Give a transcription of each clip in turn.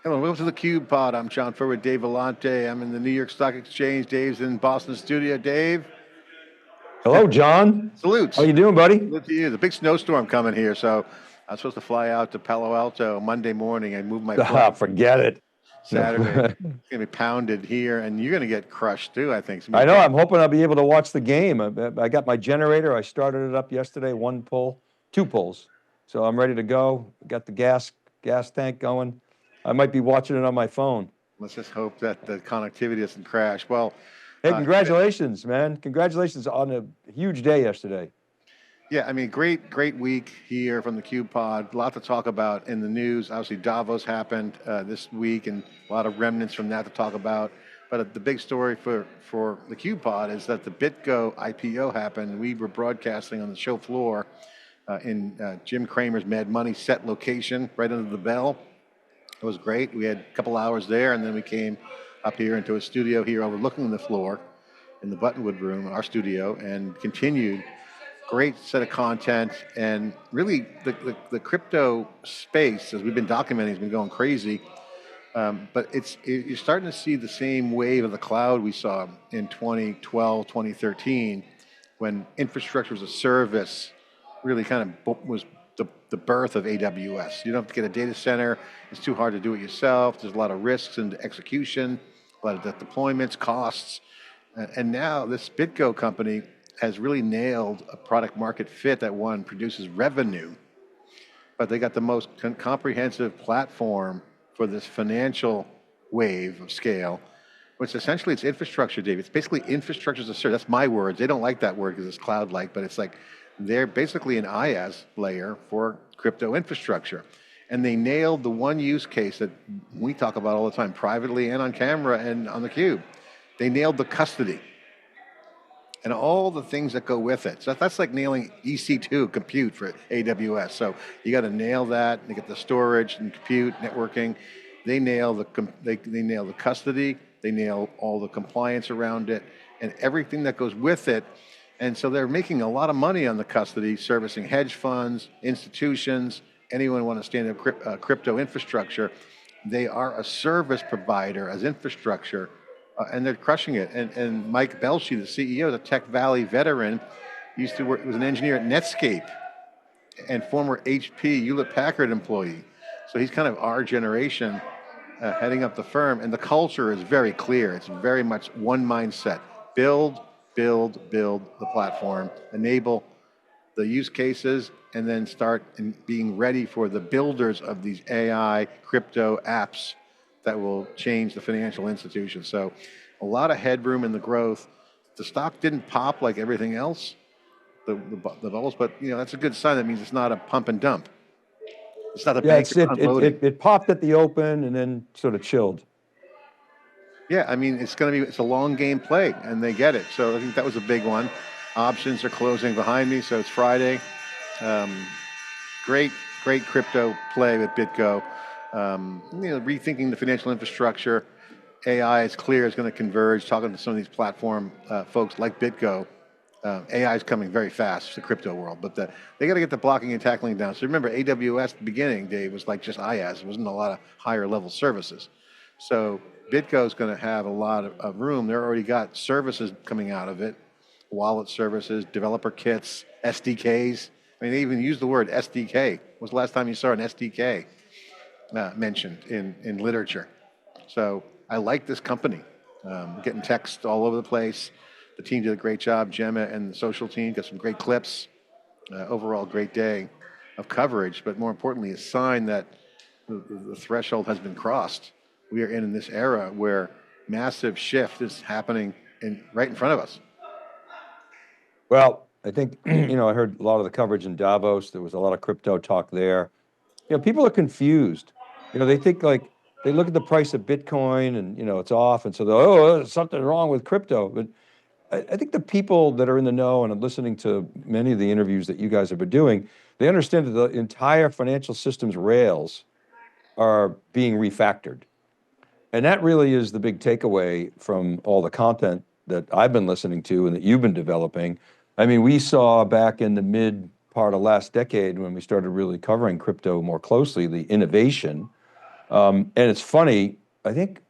Hello, welcome to the Cube Pod. I'm John Furrier and Dave Vellante. I'm in the New York Stock Exchange. Dave's in Boston studio. Dave, Hello, John. salutes. How you doing, buddy? Salute to you. There's a big snowstorm coming here, so I'm supposed to fly out to Palo Alto Monday morning. I moved my flight Forget it. Saturday. It's going to be pounded here, and you're going to get crushed too, I think. I know. I'm hoping I'll be able to watch the game. I got my generator. I started it up yesterday. One pull, two pulls. So I'm ready to go. Got the gas tank going. I might be watching it on my phone. Let's just hope that the connectivity doesn't crash. Well, hey, congratulations, man. Congratulations on a huge day yesterday. Yeah, I mean, great week here from the Cube Pod. A lot to talk about in the news. Obviously, Davos happened this week, and a lot of remnants from that to talk about. But the big story for the Cube Pod is that the BitGo IPO happened. We were broadcasting on the show floor in Jim Cramer's Mad Money set location, right under the bell. It was great. We had a couple hours there, and then we came up here into a studio here overlooking the floor in the Buttonwood room, our studio, and continued. Great set of content, and really the crypto space, as we've been documenting, has been going crazy. But you're starting to see the same wave of the cloud we saw in 2012, 2013, when infrastructure as a service really kind of was the birth of AWS. You don't have to get a data center. It's too hard to do it yourself. There's a lot of risks in execution, a lot of deployments, costs. And now this BitGo company has really nailed a product market fit that one produces revenue, but they got the most comprehensive platform for this financial wave of scale, which essentially it's infrastructure, Dave. It's basically infrastructure as a service. That's my words. They don't like that word because it's cloud-like, but it's like they're basically an IaaS layer for crypto infrastructure. And they nailed the one use case that we talk about all the time, privately and on camera and on theCUBE. They nailed the custody and all the things that go with it. So that's like nailing EC2 compute for AWS. So you got to nail that. They get the storage and compute, networking. They nail they nail the custody. They nail all the compliance around it and everything that goes with it. And so they're making a lot of money on the custody, servicing hedge funds, institutions, anyone want to stand up crypto infrastructure. They are a service provider as infrastructure. And they're crushing it. And Mike Belshey, the CEO, the Tech Valley veteran, used to work, was an engineer at Netscape and former HP Hewlett-Packard employee. So he's kind of our generation heading up the firm. And the culture is very clear. It's very much one mindset. Build the platform, enable the use cases, and then start being ready for the builders of these AI crypto apps that will change the financial institution. So a lot of headroom in the growth. The stock didn't pop like everything else, the bubbles, but that's a good sign. That means it's not a pump and dump. It's not a bank unloading. It popped at the open and then sort of chilled. Yeah, I mean, it's a long game play, and they get it. So I think that was a big one. Options are closing behind me, so it's Friday. Great crypto play with BitGo. Rethinking the financial infrastructure. AI is clear is going to converge. Talking to some of these platform folks like BitGo, AI is coming very fast to the crypto world, but they got to get the blocking and tackling down. So remember, AWS at the beginning, Dave, was like just IaaS. It wasn't a lot of higher level services. So BitGo is going to have a lot of room. They're already got services coming out of it, wallet services, developer kits, SDKs. I mean, they even use the word SDK. When was the last time you saw an SDK mentioned in literature? So I like this company. Getting text all over the place. The team did a great job. Gemma and the social team got some great clips. Overall, great day of coverage, but more importantly, a sign that the threshold has been crossed. We are in this era where massive shift is happening right in front of us. Well, I think, I heard a lot of the coverage in Davos. There was a lot of crypto talk there. People are confused. They think they look at the price of Bitcoin and, it's off. And so there's something wrong with crypto. But I think the people that are in the know and are listening to many of the interviews that you guys have been doing, they understand that the entire financial system's rails are being refactored. And that really is the big takeaway from all the content that I've been listening to and that you've been developing. I mean, we saw back in the mid part of last decade when we started really covering crypto more closely, the innovation. And it's funny, I think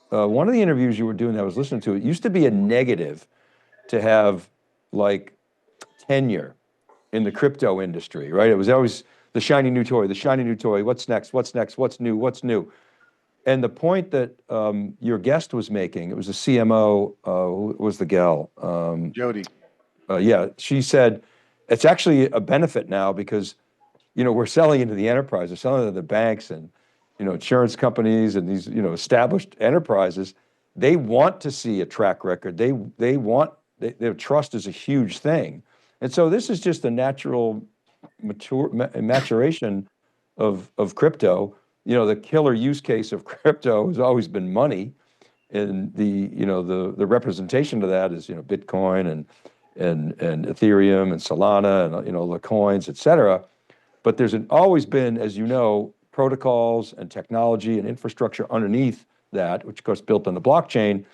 one of the interviews you were doing that I was listening to, it used to be a negative to have like tenure in the crypto industry, right? It was always the shiny new toy, the shiny new toy, what's next, what's next, what's new, what's new. And the point that your guest was making, it was a CMO, who was the gal? Jody. Yeah, she said, it's actually a benefit now because, we're selling into the enterprise, we're selling to the banks and, insurance companies and these, established enterprises. They want to see a track record. Their trust is a huge thing. And so this is just a natural maturation of crypto. The killer use case of crypto has always been money. And the representation of that is, Bitcoin and Ethereum and Solana and, the coins, et cetera. But there's always been, as you know, protocols and technology and infrastructure underneath that, which of course built on the blockchain,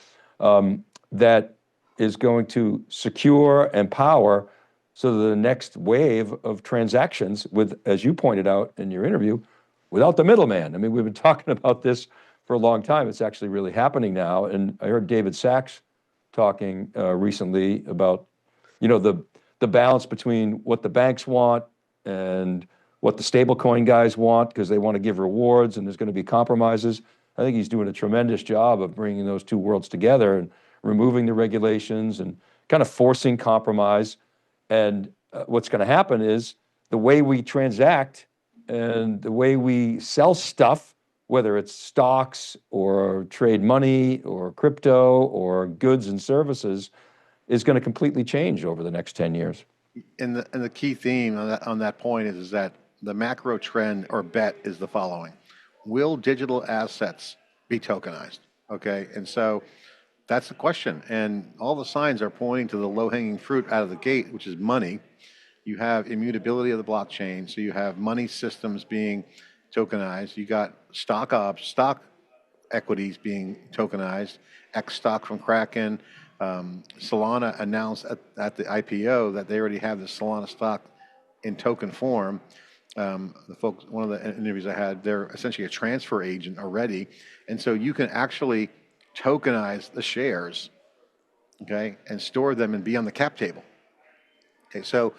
that is going to secure and power so the next wave of transactions with, as you pointed out in your interview, without the middleman. I mean, we've been talking about this for a long time. It's actually really happening now. And I heard David Sachs talking recently about, the balance between what the banks want and what the stablecoin guys want, because they want to give rewards and there's going to be compromises. I think he's doing a tremendous job of bringing those two worlds together and removing the regulations and kind of forcing compromise. And what's going to happen is the way we transact and the way we sell stuff, whether it's stocks or trade money or crypto or goods and services, is going to completely change over the next 10 years. And the key theme on that point is that the macro trend or bet is the following: will digital assets be tokenized? Okay, and so that's the question. And all the signs are pointing to the low-hanging fruit out of the gate, which is money. You have immutability of the blockchain, so you have money systems being tokenized. You got stock equities being tokenized. X stock from Kraken. Solana announced at the IPO that they already have the Solana stock in token form. The folks, one of the interviews I had, they're essentially a transfer agent already, and so you can actually tokenize the shares, okay, and store them and be on the cap table. Okay, so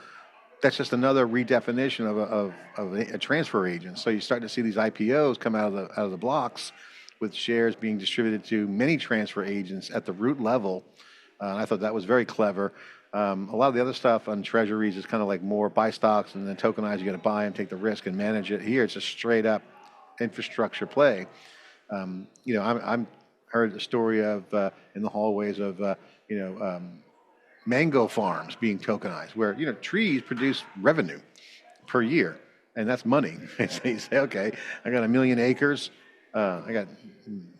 that's just another redefinition of a transfer agent. So you start to see these IPOs come out of the blocks with shares being distributed to many transfer agents at the root level. I thought that was very clever. A lot of the other stuff on treasuries is kind of like more buy stocks and then tokenize. You got to buy and take the risk and manage it. Here, it's a straight up infrastructure play. I'm heard the story of in the hallways of mango farms being tokenized, where trees produce revenue per year, and that's money. So you say, okay, I got 1 million acres, I got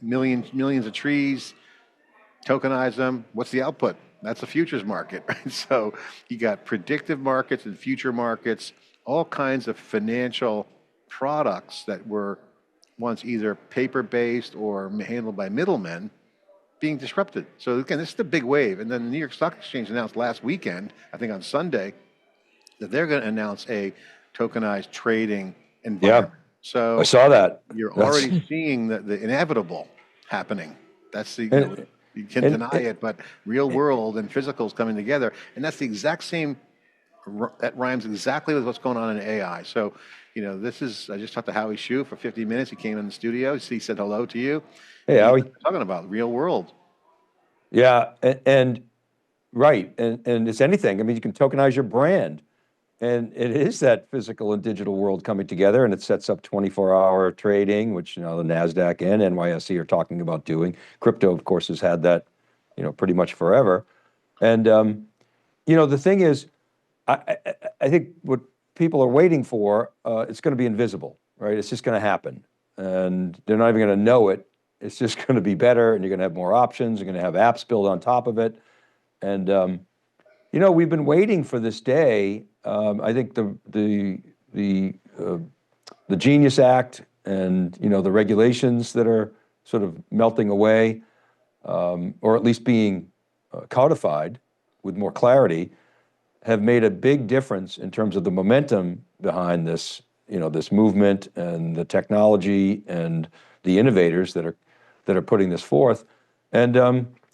millions of trees, tokenize them. What's the output? That's a futures market, right? So you got predictive markets and future markets, all kinds of financial products that were once either paper-based or handled by middlemen being disrupted. So again, this is the big wave. And then the New York Stock Exchange announced last weekend, I think on Sunday, that they're going to announce a tokenized trading environment. Yeah, so I saw that. You're already seeing the inevitable happening. That's the, you can deny it, but real world and physicals coming together. And that's the exact same, that rhymes exactly with what's going on in AI. So, this is, I just talked to Howie Hsu for 50 minutes. He came in the studio. He said hello to you. Hey, Howie. Talking about real world. Yeah, and right, and it's anything. I mean, you can tokenize your brand, and it is that physical and digital world coming together, and it sets up 24-hour trading, which the NASDAQ and NYSE are talking about doing. Crypto, of course, has had that, pretty much forever. And the thing is, I think what people are waiting for, it's going to be invisible, right? It's just going to happen, and they're not even going to know it. It's just going to be better, and you're going to have more options. You're going to have apps built on top of it, and we've been waiting for this day. I think the Genius Act and the regulations that are sort of melting away, or at least being codified with more clarity, have made a big difference in terms of the momentum behind this this movement and the technology and the innovators that are putting this forth. And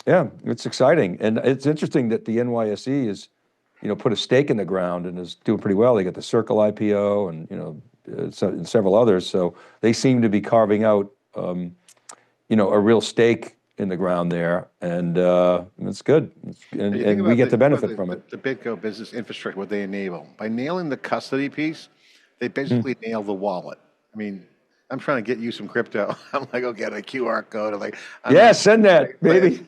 yeah, it's exciting. And it's interesting that the NYSE is, put a stake in the ground and is doing pretty well. They got the Circle IPO and, and several others. So they seem to be carving out, a real stake in the ground there, and it's good. And we get the benefit from it. The BitGo business infrastructure, what they enable. By nailing the custody piece, they basically nail the wallet. I mean, I'm trying to get you some crypto. I'm like, okay, a QR code. I'm like, send that, baby.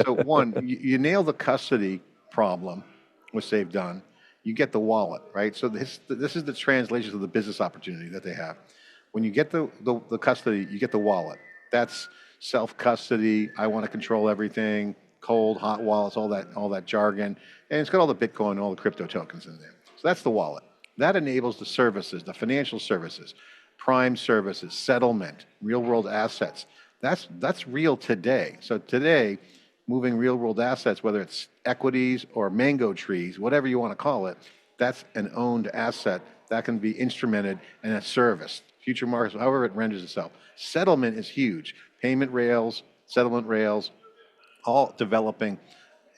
So one, you nail the custody problem, which they've done. You get the wallet, right? So this is the translation of the business opportunity that they have. When you get the custody, you get the wallet. That's self-custody. I want to control everything. Cold, hot wallets, all that jargon, and it's got all the Bitcoin, all the crypto tokens in there. So that's the wallet. That enables the services, the financial services, prime services, settlement, real-world assets. That's real today. So today, moving real-world assets, whether it's equities or mango trees, whatever you want to call it, that's an owned asset that can be instrumented and a service. Future markets, however it renders itself. Settlement is huge. Payment rails, settlement rails, all developing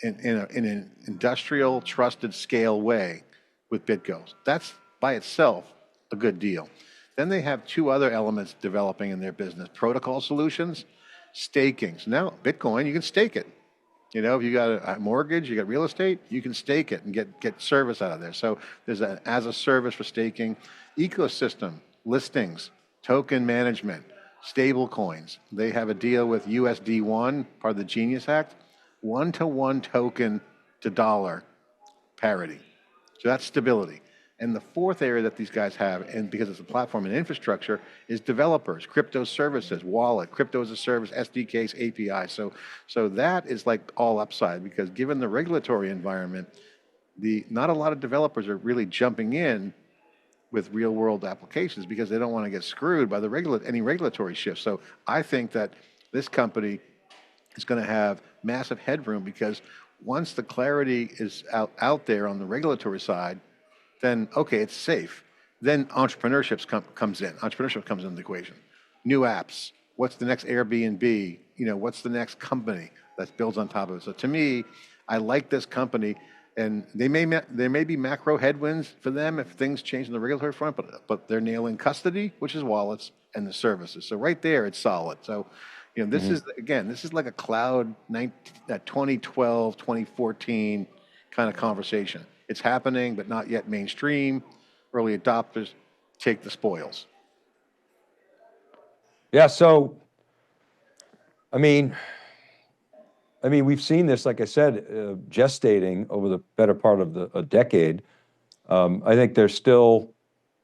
in an industrial, trusted scale way with BitGo. That's by itself a good deal. Then they have two other elements developing in their business: protocol solutions, staking. So now Bitcoin, you can stake it. If you got a mortgage, you got real estate, you can stake it and get service out of there. So there's an as a service for staking, ecosystem, listings, token management, stable coins. They have a deal with USD1, part of the Genius Act, 1-to-1 token to dollar parity. So that's stability. And the fourth area that these guys have, and because it's a platform and infrastructure, is developers, crypto services, wallet, crypto as a service, SDKs, APIs. So that is like all upside, because given the regulatory environment, not a lot of developers are really jumping in with real world applications because they don't want to get screwed by any regulatory shifts. So I think that this company is going to have massive headroom, because once the clarity is out there on the regulatory side, then okay, it's safe. Then entrepreneurship comes in. Entrepreneurship comes into the equation. New apps. What's the next Airbnb? What's the next company that builds on top of it? So to me, I like this company, and there may be macro headwinds for them if things change on the regulatory front, but they're nailing custody, which is wallets, and the services. So right there, it's solid. So this is like a cloud 2012, 2014 kind of conversation. It's happening, but not yet mainstream. Early adopters take the spoils. Yeah, so, I mean, we've seen this, like I said, gestating over the better part of a decade. I think there's still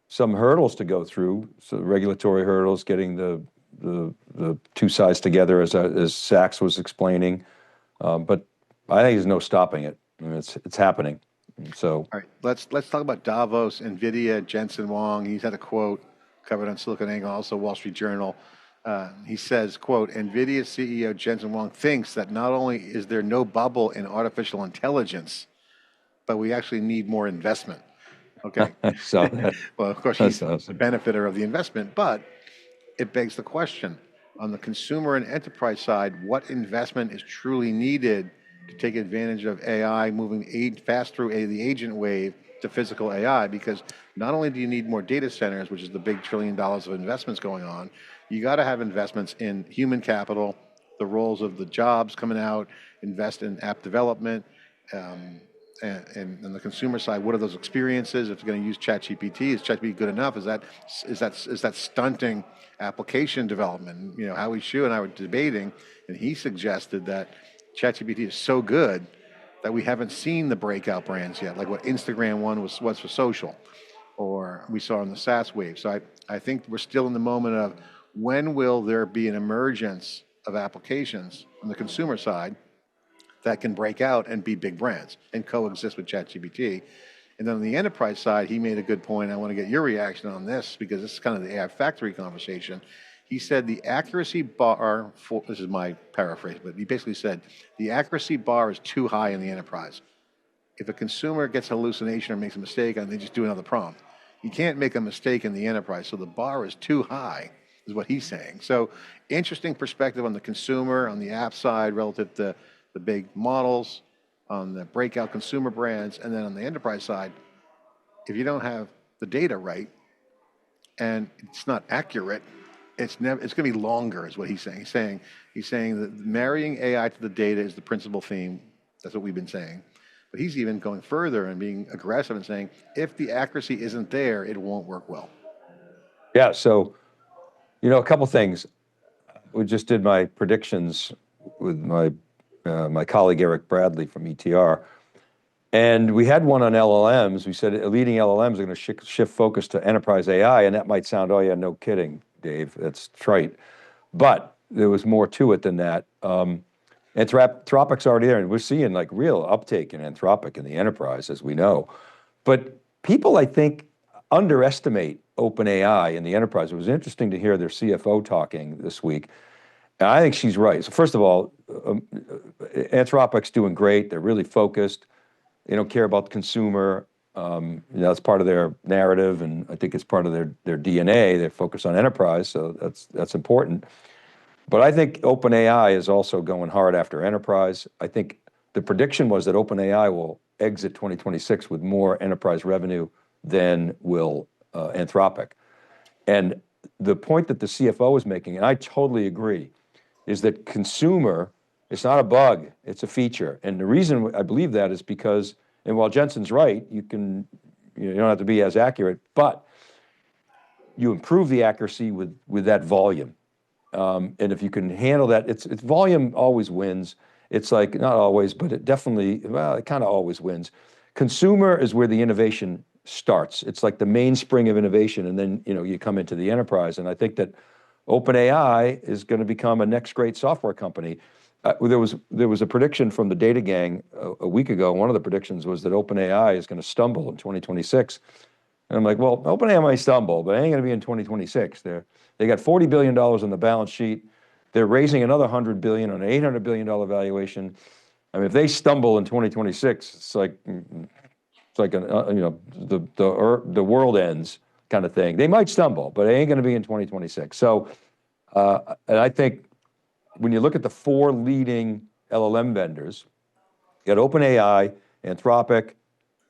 some hurdles to go through, so regulatory hurdles, getting the two sides together, as Sachs was explaining. But I think there's no stopping it. I mean, it's happening. So, all right, let's talk about Davos, NVIDIA, Jensen Huang. He's had a quote covered on SiliconANGLE, also Wall Street Journal. He says, quote, NVIDIA CEO Jensen Huang thinks that not only is there no bubble in artificial intelligence, but we actually need more investment. Okay. Well, of course, he's the benefiter of the investment, but it begs the question, on the consumer and enterprise side, what investment is truly needed to take advantage of AI moving fast through the agent wave to physical AI? Because not only do you need more data centers, which is the big $1 trillion of investments going on, you got to have investments in human capital, the roles of the jobs coming out, invest in app development, and on the consumer side, what are those experiences? If you're going to use ChatGPT, is ChatGPT good enough? Is that stunting application development? Howie Hsu and I were debating, and he suggested that ChatGPT is so good that we haven't seen the breakout brands yet, like what Instagram was for social, or we saw on the SaaS wave. So I think we're still in the moment of, when will there be an emergence of applications on the consumer side that can break out and be big brands and coexist with ChatGPT? And then on the enterprise side, he made a good point. I want to get your reaction on this, because this is kind of the AI factory conversation. He said the accuracy bar, this is my paraphrase, but he basically said the accuracy bar is too high in the enterprise. If a consumer gets a hallucination or makes a mistake, and they just do another prompt. You can't make a mistake in the enterprise. So the bar is too high, is what he's saying. So interesting perspective on the consumer, on the app side relative to the big models, on the breakout consumer brands, and then on the enterprise side, if you don't have the data right and it's not accurate, it's never, it's going to be longer, is what he's saying. He's saying that marrying AI to the data is the principal theme. That's what we've been saying. But he's even going further and being aggressive and saying, if the accuracy isn't there, it won't work well. Yeah, so, a couple things. We just did my predictions with my colleague Eric Bradley from ETR, and we had one on LLMs. We said leading LLMs are going to shift focus to enterprise AI, and that might sound, oh yeah, no kidding, Dave, that's trite. But there was more to it than that. Anthropic's already there, and we're seeing like real uptake in Anthropic in the enterprise, as we know. But people, I think, underestimate OpenAI in the enterprise. It was interesting to hear their CFO talking this week. And I think she's right. So first of all, Anthropic's doing great. They're really focused. They don't care about the consumer. That's part of their narrative, and I think it's part of their DNA. They're focused on enterprise, so that's important. But I think OpenAI is also going hard after enterprise. I think the prediction was that OpenAI will exit 2026 with more enterprise revenue than will Anthropic. And the point that the CFO is making, and I totally agree, is that consumer, it's not a bug, it's a feature. And the reason I believe that is because, and while Jensen's right, you don't have to be as accurate, but you improve the accuracy with that volume. And if you can handle that, it's volume always wins. It's like, not always, but it definitely, well, it kind of always wins. Consumer is where the innovation starts. It's like the mainspring of innovation, and then you come into the enterprise. And I think that OpenAI is going to become a next great software company. There was a prediction from the Data Gang a week ago. One of the predictions was that OpenAI is going to stumble in 2026. And I'm like, well, OpenAI might stumble, but it ain't going to be in 2026. They got $40 billion on the balance sheet. They're raising another $100 billion on an $800 billion valuation. I mean, if they stumble in 2026, it's like the world ends kind of thing. They might stumble, but it ain't going to be in 2026. So, and I think when you look at the four leading LLM vendors, you got OpenAI, Anthropic,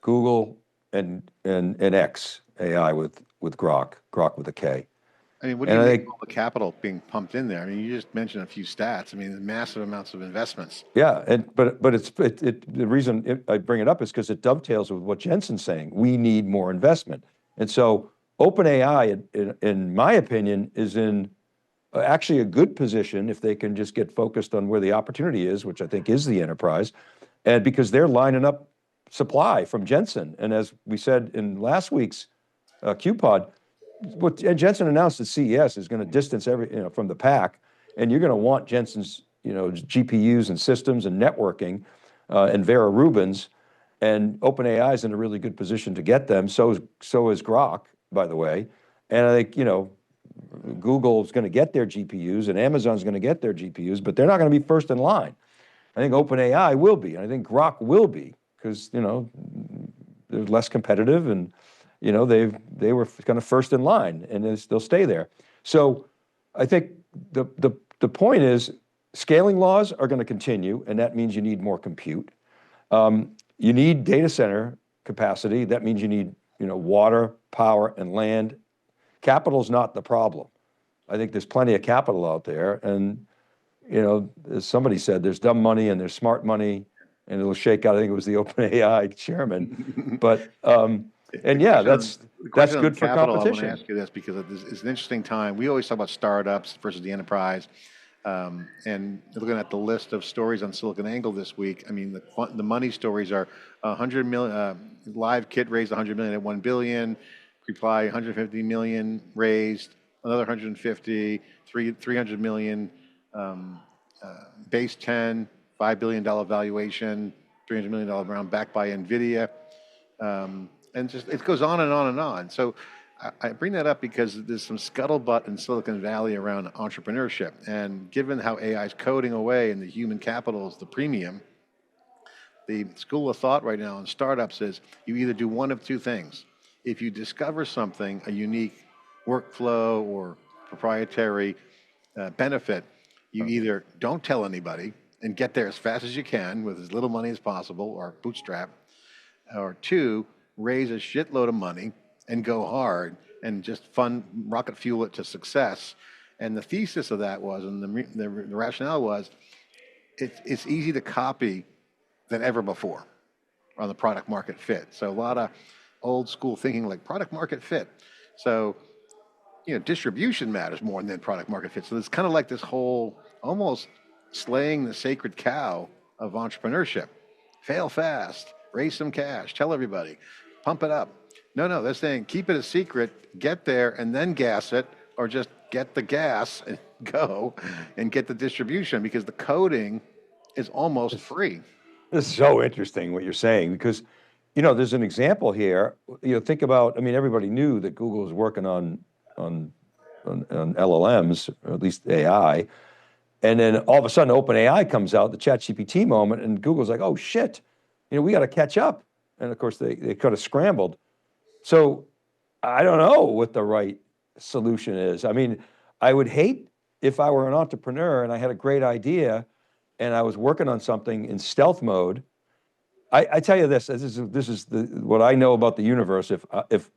Google, and X AI with Grok with a K. I mean, what do you think of all the capital being pumped in there? I mean, you just mentioned a few stats. I mean, massive amounts of investments. Yeah, but the reason I bring it up is because it dovetails with what Jensen's saying. We need more investment, and so OpenAI, in my opinion, is in actually a good position if they can just get focused on where the opportunity is, which I think is the enterprise, and because they're lining up supply from Jensen, and as we said in last week's CUBE, what Jensen announced at CES is going to distance from the pack, and you're going to want Jensen's GPUs and systems and networking and Vera Rubins, and OpenAI is in a really good position to get them. So is Grok, by the way, and I think Google's going to get their GPUs and Amazon's going to get their GPUs, but they're not going to be first in line. I think OpenAI will be, and I think Grok will be, because they're less competitive, and they were kind of first in line, and they'll stay there. So I think the point is scaling laws are going to continue, and that means you need more compute. You need data center capacity. That means you need water, power, and land. Capital's not the problem. I think there's plenty of capital out there, and as somebody said, there's dumb money and there's smart money, and it'll shake out. I think it was the OpenAI chairman, but and yeah, that's good for competition. I want to ask you this because it's an interesting time. We always talk about startups versus the enterprise, and looking at the list of stories on SiliconANGLE this week. I mean, the money stories are 100 million. Live Kit raised 100 million at 1 billion. Reply 150 million raised, another 150, 300 million. Base 10, $5 billion valuation, $300 million round backed by NVIDIA. And just it goes on and on and on. So I bring that up because there's some scuttlebutt in Silicon Valley around entrepreneurship. And given how AI is coding away and the human capital is the premium, the school of thought right now in startups is you either do one of two things. if you discover something, a unique workflow or proprietary benefit, you either don't tell anybody and get there as fast as you can with as little money as possible or bootstrap, or two, raise a shitload of money and go hard and just rocket fuel it to success. And the thesis of that was, and the rationale was, it's easy to copy than ever before on the product market fit. So a lot of old school thinking like product market fit. So, distribution matters more than product market fit. So it's kind of like this whole almost slaying the sacred cow of entrepreneurship. Fail fast, raise some cash, tell everybody, pump it up. No, they're saying keep it a secret, get there and then gas it, or just get the gas and go and get the distribution, because the coding is almost free. This is so interesting what you're saying, because, there's an example here. Think about, everybody knew that Google was working on LLMs, or at least AI. And then all of a sudden OpenAI comes out, the ChatGPT moment, and Google's like, oh shit, we got to catch up. And of course they kind of scrambled. So I don't know what the right solution is. I would hate if I were an entrepreneur and I had a great idea and I was working on something in stealth mode. I tell you this is what I know about the universe. If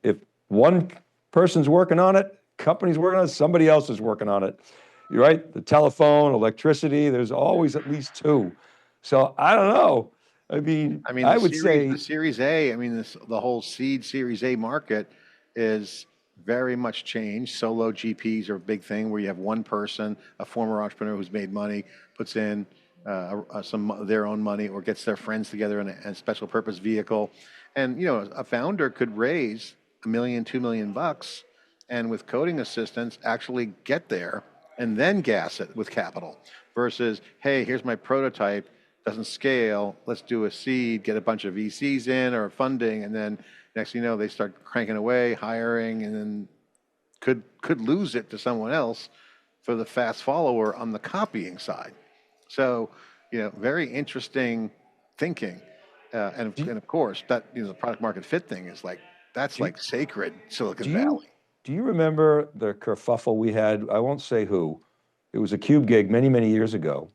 one person's working on it, company's working on it, somebody else is working on it. You're right, the telephone, electricity, there's always at least two. So I don't know. I would say the Series A, the whole seed Series A market is very much changed. Solo GPs are a big thing, where you have one person, a former entrepreneur who's made money, puts in some of their own money or gets their friends together in a special purpose vehicle. And, a founder could raise $1 million, $2 million bucks, and with coding assistance actually get there and then gas it with capital, versus, hey, here's my prototype, doesn't scale, let's do a seed, get a bunch of VCs in or funding, and then next thing you know, they start cranking away, hiring, and then could lose it to someone else for the fast follower on the copying side. So, very interesting thinking. And of course, that, the product market fit thing is like, that's like sacred Silicon Valley. Do you remember the kerfuffle we had? I won't say who. It was a CUBE gig many, many years ago.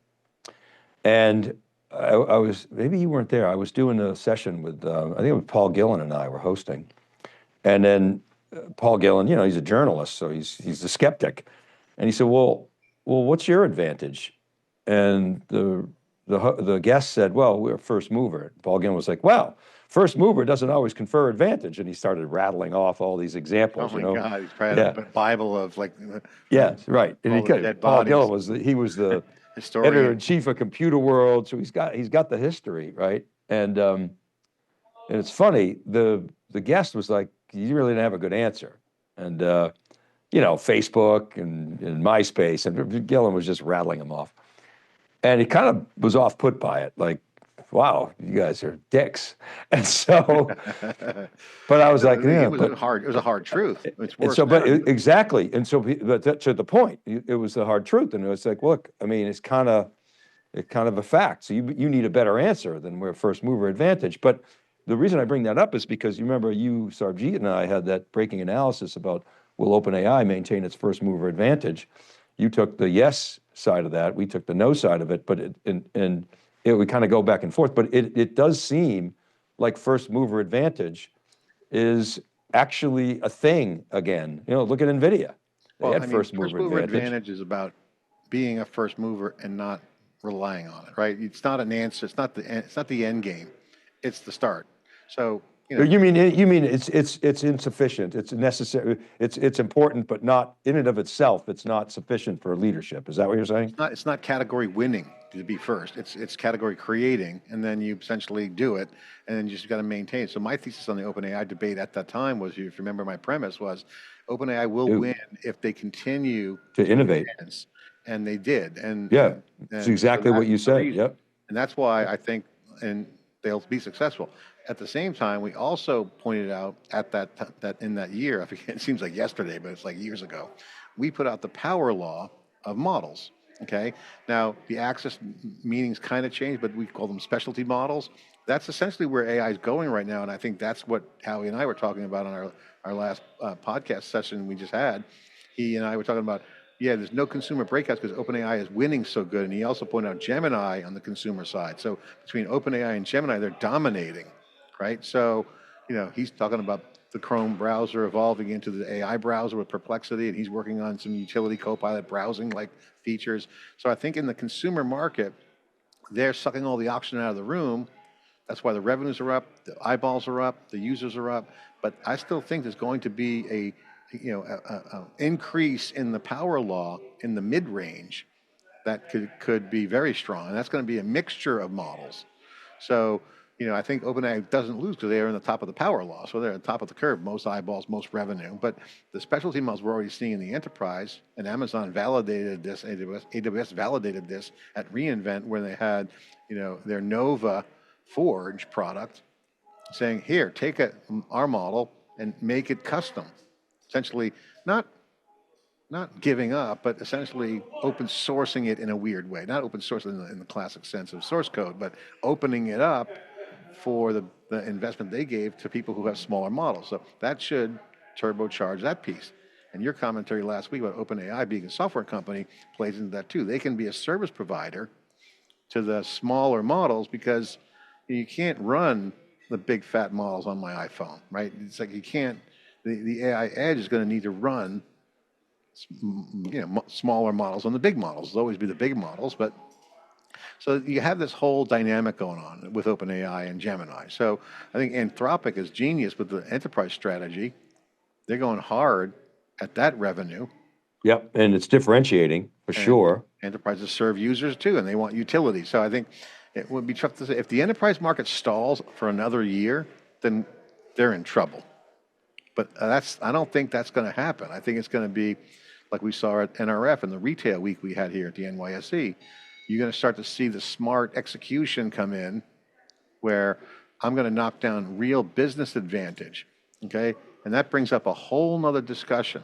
And I was, maybe you weren't there. I was doing a session with, I think it was Paul Gillen and I were hosting. And then Paul Gillen, he's a journalist, so he's a skeptic. And he said, well, what's your advantage? And the guest said, well, we're a first mover. Paul Gillen was like, well, first mover doesn't always confer advantage. And he started rattling off all these examples. Oh my God, he's probably a Bible of like. Yeah, right. And Paul Gillen was the historian, editor-in-chief of Computer World. So he's got the history, right? And it's funny, the guest was like, you really didn't have a good answer. And Facebook and MySpace, and Gillen was just rattling them off. And he kind of was off put by it, like, wow, you guys are dicks. And so, but I was like, yeah, it was a hard truth. It's worse. Exactly. And so, but to the point, it was the hard truth. And it was like, look, it's kind of a fact. So you need a better answer than we're first mover advantage. But the reason I bring that up is because you remember Sarjeet and I had that breaking analysis about, will OpenAI maintain its first mover advantage? You took the yes side of that, we took the no side of it, but we kind of go back and forth, but it does seem like first mover advantage is actually a thing again. Look at NVIDIA. They had first mover advantage is about being a first mover and not relying on it, right? It's not an answer. It's not the end game. It's the start. So, you mean it's insufficient. It's necessary. It's important, but not in and of itself. It's not sufficient for leadership. Is that what you're saying? It's not category winning to be first. It's category creating, and then you essentially do it, and then you just got to maintain. So my thesis on the OpenAI debate at that time was, if you remember, my premise was, OpenAI will win if they continue to innovate, and they did. And that's exactly what you said. Yep. And that's why I think, and they'll be successful. At the same time, we also pointed out at that in that year, it seems like yesterday, but it's like years ago, we put out the power law of models. Okay. Now the access meanings kind of changed, but we call them specialty models, That's essentially where AI is going right now, and I think that's what Howie and I were talking about on our last podcast session we just had. He and I were talking about, yeah, there's no consumer breakouts because OpenAI is winning so good, and he also pointed out Gemini on the consumer side. So between OpenAI and Gemini, they're dominating, right? So, he's talking about the Chrome browser evolving into the AI browser with Perplexity, and he's working on some utility Copilot browsing like features. So I think in the consumer market, they're sucking all the oxygen out of the room. That's why the revenues are up, the eyeballs are up, the users are up. But I still think there's going to be a increase in the power law in the mid range that could be very strong, and that's going to be a mixture of models. So, I think OpenAI doesn't lose because they are in the top of the power law, so they're at the top of the curve, most eyeballs, most revenue. But the specialty models we're already seeing in the enterprise, and Amazon validated this, AWS validated this at reInvent, where they had, their Nova Forge product, saying, here, take our model and make it custom. Essentially, not giving up, but essentially open sourcing it in a weird way. Not open source in the classic sense of source code, but opening it up for the investment they gave to people who have smaller models. So that should turbocharge that piece. And your commentary last week about OpenAI being a software company plays into that too. They can be a service provider to the smaller models because you can't run the big fat models on my iPhone, right? It's like you can't, the AI edge is going to need to run smaller models on the big models. There'll always be the big models, but so you have this whole dynamic going on with OpenAI and Gemini. So I think Anthropic is genius with the enterprise strategy. They're going hard at that revenue. Yep, and it's differentiating for sure. Enterprises serve users too, and they want utility. So I think it would be tough to say if the enterprise market stalls for another year, then they're in trouble. But I don't think that's going to happen. I think it's going to be like we saw at NRF and the retail week we had here at the NYSE. You're going to start to see the smart execution come in where I'm going to knock down real business advantage, okay? And that brings up a whole nother discussion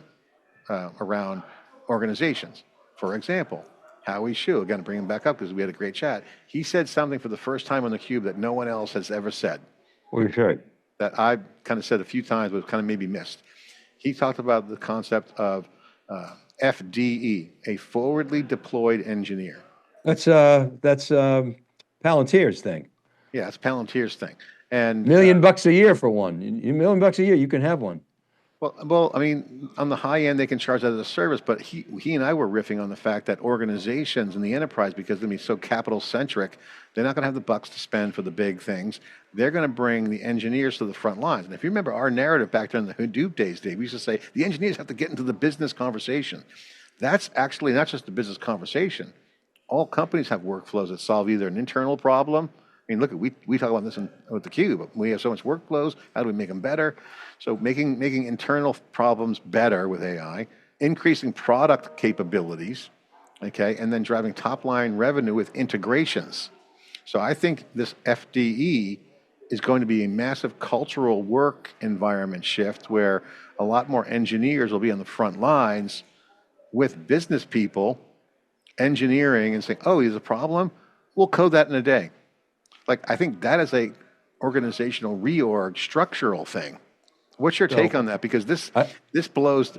around organizations. For example, Howie Shu, again, bring him back up because we had a great chat. He said something for the first time on theCUBE that no one else has ever said. What did you say? That I kind of said a few times, but kind of maybe missed. He talked about the concept of FDE, a forwardly deployed engineer. That's Palantir's thing. Yeah, it's Palantir's thing. And $1 million a year for one. $1 million a year, you can have one. Well, I mean, on the high end, they can charge that as a service, but he and I were riffing on the fact that organizations in the enterprise, because they're going to be so capital centric, they're not going to have the bucks to spend for the big things. They're going to bring the engineers to the front lines. And if you remember our narrative back during the Hadoop days, Dave, we used to say the engineers have to get into the business conversation. That's actually not just the business conversation. All companies have workflows that solve either an internal problem. I mean, look, we talk about this with theCUBE. We have so much workflows. How do we make them better? So making internal problems better with AI, increasing product capabilities, okay, and then driving top line revenue with integrations. So I think this FDE is going to be a massive cultural work environment shift where a lot more engineers will be on the front lines with business people engineering and saying, oh, there's a problem? We'll code that in a day. Like, I think that is a organizational reorg structural thing. What's your take on that? Because this blows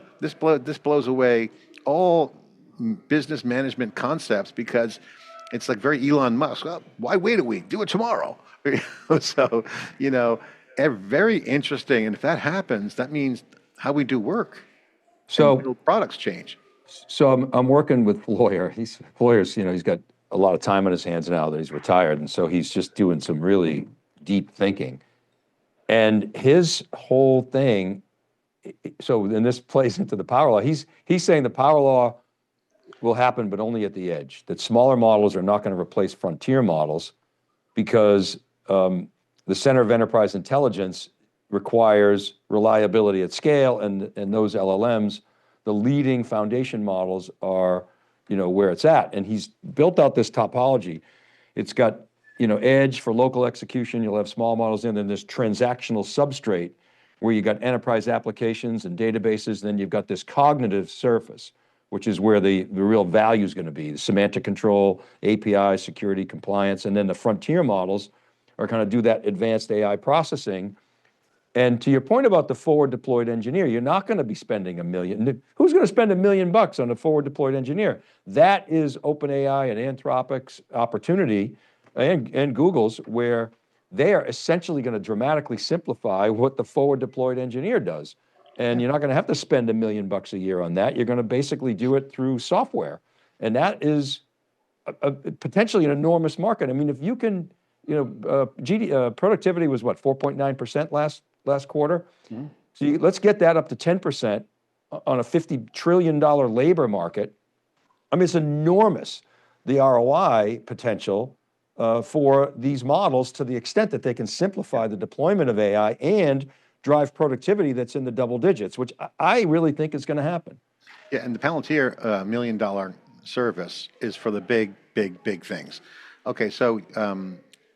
away all business management concepts because it's like very Elon Musk. Well, why wait a week? Do it tomorrow. So, very interesting. And if that happens, that means how we do work. So products change. So I'm working with Furrier. Furrier's, he's got a lot of time on his hands now that he's retired, and so he's just doing some really deep thinking. And his whole thing, so then this plays into the power law. He's saying the power law will happen, but only at the edge. That smaller models are not going to replace frontier models because the center of enterprise intelligence requires reliability at scale, and those LLMs, the leading foundation models are where it's at. And he's built out this topology. It's got, edge for local execution. You'll have small models in, then this transactional substrate where you got enterprise applications and databases. Then you've got this cognitive surface, which is where the real value is going to be, the semantic control, API, security, compliance. And then the frontier models or kind of do that advanced AI processing. And to your point about the forward deployed engineer, you're not going to be spending $1 million. Who's going to spend $1 million on a forward deployed engineer? That is OpenAI and Anthropic's opportunity, and Google's, where they are essentially going to dramatically simplify what the forward deployed engineer does. And you're not going to have to spend $1 million a year on that. You're going to basically do it through software. And that is potentially an enormous market. I mean, if you can, productivity was what, 4.9% last quarter? Mm-hmm. So let's get that up to 10% on a $50 trillion labor market. I mean, it's enormous, the ROI potential for these models, to the extent that they can simplify the deployment of AI and drive productivity that's in the double digits, which I really think is going to happen. Yeah, and the Palantir $1 million service is for the big things. Okay, so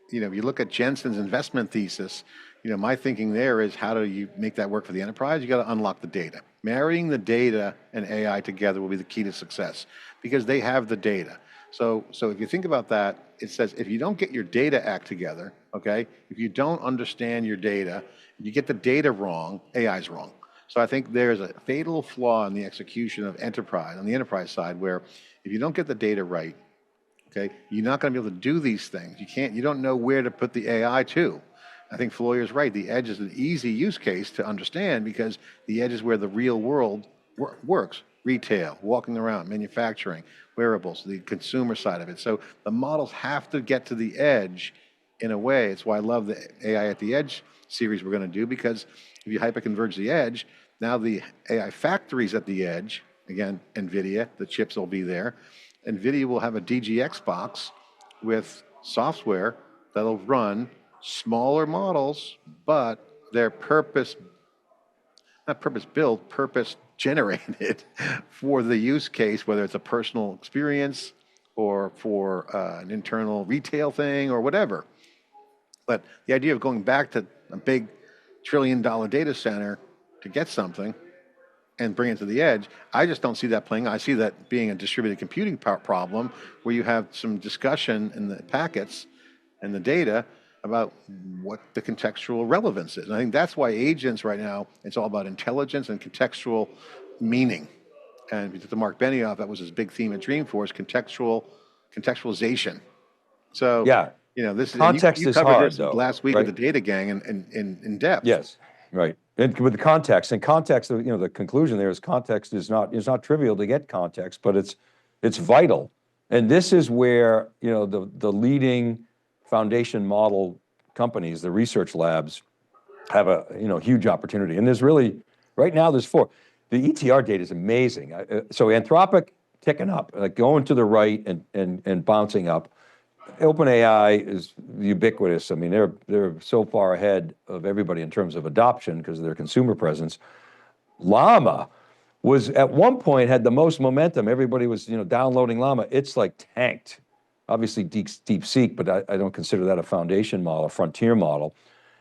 if you look at Jensen's investment thesis, my thinking there is, how do you make that work for the enterprise? You got to unlock the data. Marrying the data and AI together will be the key to success, because they have the data. So if you think about that, it says if you don't get your data act together, okay, if you don't understand your data, you get the data wrong, AI's wrong. So I think there's a fatal flaw in the execution of enterprise, on the enterprise side, where if you don't get the data right, okay, you're not going to be able to do these things. You don't know where to put the AI to. I think Floyer's right. The edge is an easy use case to understand, because the edge is where the real world works. Retail, walking around, manufacturing, wearables, the consumer side of it. So the models have to get to the edge in a way. It's why I love the AI at the Edge series we're going to do, because if you hyperconverge the edge, now the AI factories at the edge, again, NVIDIA, the chips will be there. NVIDIA will have a DGX box with software that'll run smaller models, but they're purpose generated for the use case, whether it's a personal experience or for an internal retail thing or whatever. But the idea of going back to a big $1 trillion data center to get something and bring it to the edge, I just don't see that playing. I see that being a distributed computing problem, where you have some discussion in the packets and the data about what the contextual relevance is. And I think that's why agents right now, it's all about intelligence and contextual meaning. And if you took the Mark Benioff, that was his big theme at Dreamforce, contextualization. So, yeah, this context you is covered hard, this though, last week right? with the data gang in depth. Yes, right. And with the context, the conclusion there is context is not trivial to get context, but it's vital. And this is where, the leading foundation model companies, the research labs, have a huge opportunity. And there's really, right now, there's 4. The ETR data is amazing. So Anthropic ticking up, like going to the right and bouncing up. OpenAI is ubiquitous. I mean, they're so far ahead of everybody in terms of adoption because of their consumer presence. Llama was at one point had the most momentum. Everybody was downloading Llama. It's like tanked. Obviously DeepSeek, but I don't consider that a foundation model, a frontier model.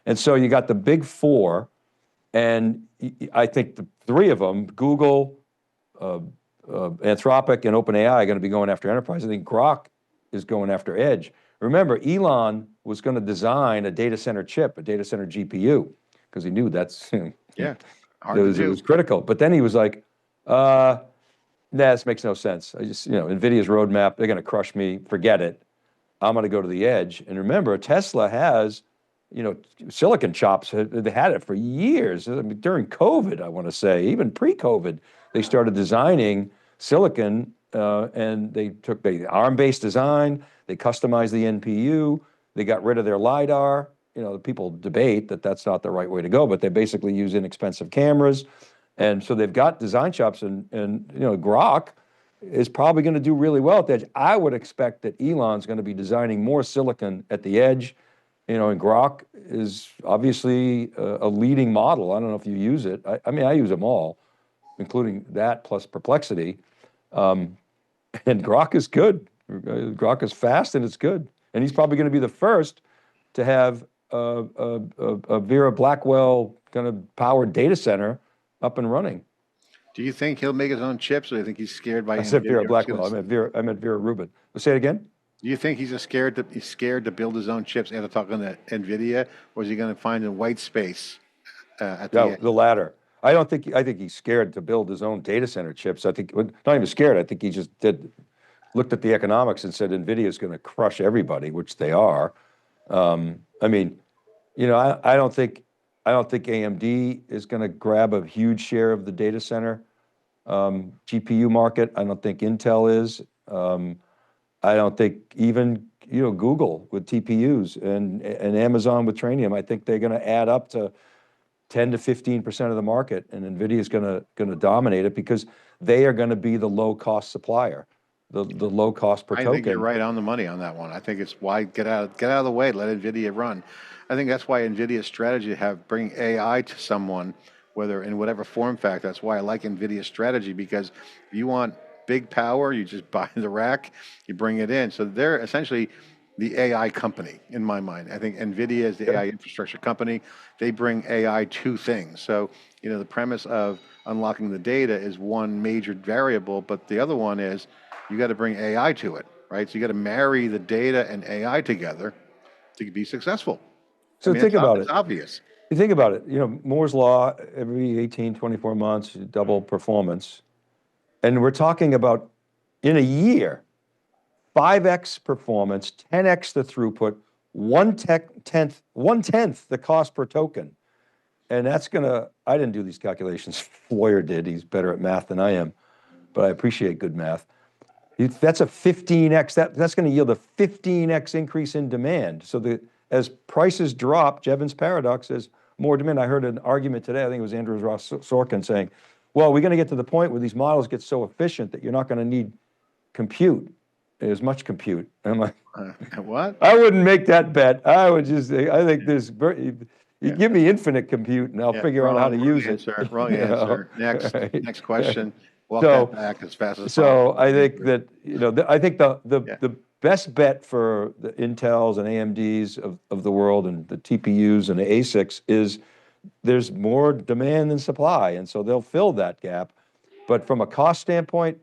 And so you got the big 4, and I think the 3 of them, Google, Anthropic, and OpenAI, are going to be going after enterprise. I think Grok is going after edge. Remember, Elon was going to design a data center chip, a data center GPU, because he knew that's hard to do. It was critical. But then he was like, this makes no sense. I just, NVIDIA's roadmap, they're going to crush me. Forget it. I'm going to go to the edge. And remember, Tesla has, silicon chops. They had it for years. I mean, during COVID, I want to say, even pre-COVID, they started designing silicon, and they took the ARM-based design. They customized the NPU. They got rid of their LiDAR. People debate that that's not the right way to go, but they basically use inexpensive cameras. And so they've got design shops, and Grok is probably going to do really well at the edge. I would expect that Elon's going to be designing more silicon at the edge, and Grok is obviously a leading model. I don't know if you use it. I mean, I use them all, including that plus Perplexity. And Grok is good. Grok is fast and it's good. And he's probably going to be the first to have a Vera Blackwell kind of powered data center up and running. Do you think he'll make his own chips, or do you think he's scared by NVIDIA? I said Vera Blackwell. I meant Vera Rubin. Say it again? Do you think he's scared to build his own chips after talking to NVIDIA, or is he going to find a white space at the No, end? the latter. I think he's scared to build his own data center chips. I think, well, not even scared. I think he just looked at the economics and said NVIDIA is going to crush everybody, which they are. I mean, I don't think AMD is going to grab a huge share of the data center GPU market. I don't think Intel is. I don't think even Google with TPUs and Amazon with Trainium. I think they're going to add up to 10 to 15% of the market, and NVIDIA is going to dominate it because they are going to be the low cost supplier, the low cost per I token. think you're right on the money on that one. I think it's why get out of the way, let NVIDIA run. I think that's why NVIDIA's strategy to have bring AI to someone, whether in whatever form factor. That's why I like NVIDIA's strategy, because if you want big power, you just buy the rack, you bring it in. So they're essentially the AI company in my mind. I think NVIDIA is the AI infrastructure company. They bring AI to things. So, the premise of unlocking the data is one major variable, but the other one is you got to bring AI to it, right? So you got to marry the data and AI together to be successful. So think about It's it. obvious. You think about it, Moore's law, every 18, 24 months, you double performance. And we're talking about in a year, 5x performance, 10x the throughput, one tenth the cost per token. And that's I didn't do these calculations. Lawyer did. He's better at math than I am, but I appreciate good math. That's a 15x, that's going to yield a 15x increase in demand. So as prices drop, Jevons paradox, as more demand. I heard an argument today, I think it was Andrew Ross Sorkin saying, well, we're going to get to the point where these models get so efficient that you're not going to need compute, as much compute. And I'm like, what? I wouldn't make that bet. I would just say, I think you give me infinite compute and I'll figure out how to use answer, it. Wrong answer. Next, Right. next question. Walk So- that back as fast as So possible. I think that, I think Yeah. the best bet for the Intels and AMDs of the world and the TPUs and the ASICs is there's more demand than supply. And so they'll fill that gap. But from a cost standpoint,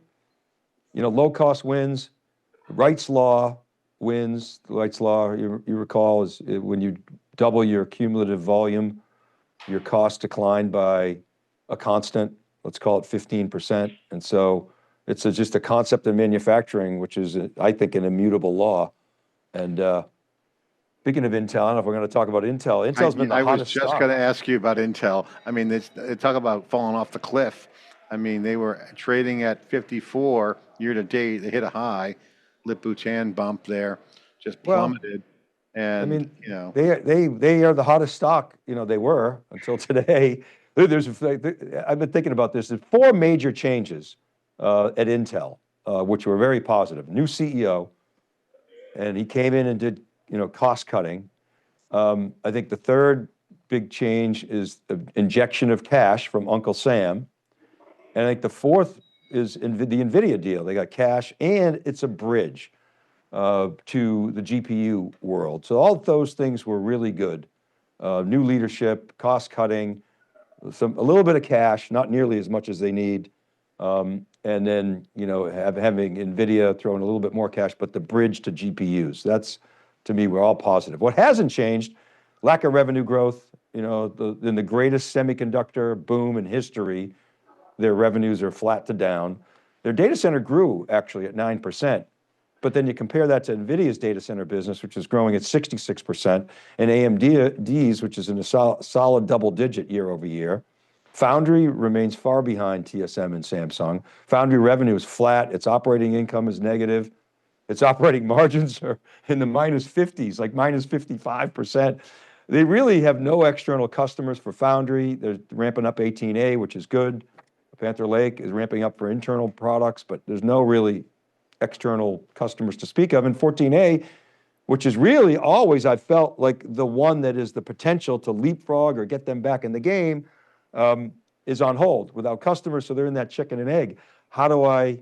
low cost wins, Wright's law wins. Wright's law, you recall, is when you double your cumulative volume, your cost declined by a constant, let's call it 15%. And so it's just a concept in manufacturing, which is, I think, an immutable law. And speaking of Intel, I don't know if we're going to talk about Intel. Intel's been the I was hottest just stock. going to ask you about Intel. I mean, they talk about falling off the cliff. I mean, they were trading at 54 year to date. They hit a high, Lip-Boutin bump there, just plummeted. And I mean, they are the hottest stock. They were until today. I've been thinking about this. There's four major changes at Intel, which were very positive. New CEO, and he came in and did cost cutting. I think the third big change is the injection of cash from Uncle Sam, and I think the fourth is the NVIDIA deal. They got cash, and it's a bridge to the GPU world. So all those things were really good. New leadership, cost cutting, a little bit of cash, not nearly as much as they need. And then, having NVIDIA throwing a little bit more cash, but the bridge to GPUs. That's, to me, we're all positive. What hasn't changed, lack of revenue growth. In the greatest semiconductor boom in history, their revenues are flat to down. Their data center grew actually at 9%. But then you compare that to NVIDIA's data center business, which is growing at 66%, and AMD's, which is in a solid double digit year over year. Foundry remains far behind TSM and Samsung. Foundry revenue is flat. Its operating income is negative. Its operating margins are in the minus 50s, like minus 55%. They really have no external customers for Foundry. They're ramping up 18A, which is good. Panther Lake is ramping up for internal products, but there's no really external customers to speak of. And 14A, which is really always, I've felt like the one that is the potential to leapfrog or get them back in the game, is on hold without customers. So they're in that chicken and egg. How do I,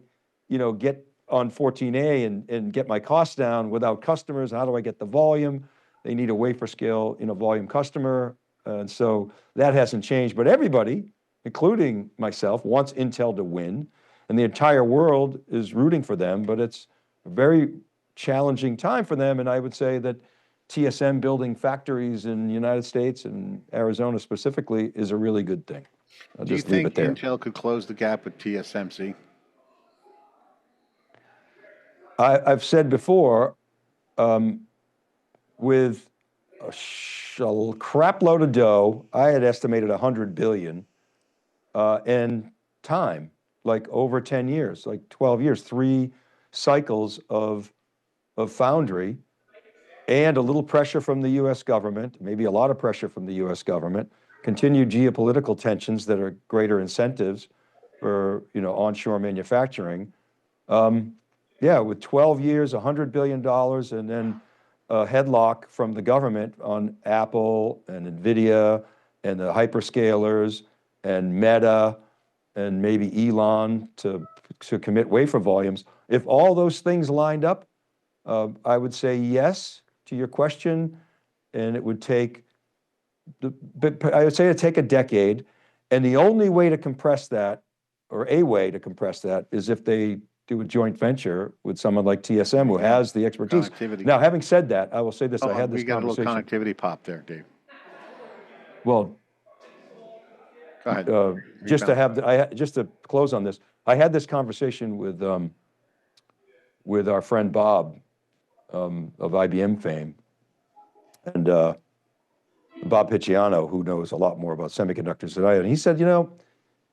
get on 14A and get my costs down without customers? How do I get the volume? They need a wafer scale, volume customer. And so that hasn't changed, but everybody, including myself, wants Intel to win. And the entire world is rooting for them, but it's very challenging time for them. And I would say that TSM building factories in the United States and Arizona specifically is a really good thing. I'll Do you just leave think it there. Intel could close the gap with TSMC? I've said before, with a crap load of dough, I had estimated 100 billion, and time, like over 10 years, like 12 years, 3 cycles of foundry, and a little pressure from the US government, maybe a lot of pressure from the US government, continued geopolitical tensions that are greater incentives for, onshore manufacturing. Yeah, with 12 years, $100 billion, and then a headlock from the government on Apple and NVIDIA and the hyperscalers and Meta and maybe Elon to commit wafer volumes. If all those things lined up, I would say yes to your question, and it would take, but I would say it'd take a decade, and the only way to compress that, or a way to compress that, is if they do a joint venture with someone like TSM who has the expertise. Connectivity. Now, having said that, I will say this, I had this We got conversation. a little connectivity pop there, Dave. Well, go ahead. just to close on this, I had this conversation with our friend Bob of IBM fame, and Bob Picciano, who knows a lot more about semiconductors than I do. And he said,